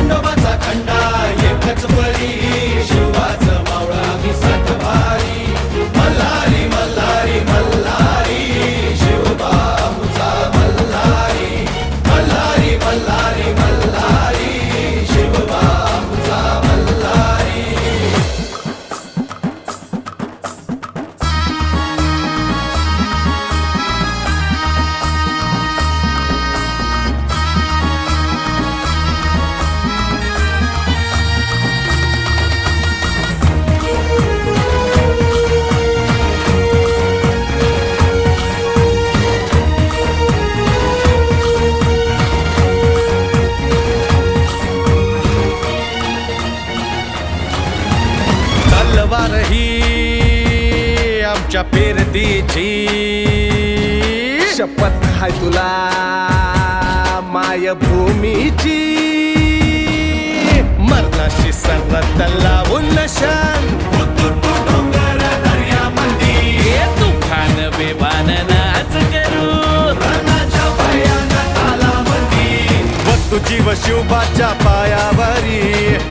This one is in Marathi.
खंडोबाचा खंडा एकच बळी शिवाचं मावळा मी सात भारी मल्हारी मल्हारी मल्हारी शिवबाऊचा मल्हारी मल्हारी मल्हारी मल्हारी शिवबाऊचा मल्हारी. तलवार ही आमच्या पेरतीची शपथ हाय तुला मायभूमीची मरणाशी सरत लावून नशान डोंगर दर्यामंदी तुफान बेभान नाच करू रणाच्या भयान तालामंदी व तुझी व शिवबाच्या पायावरी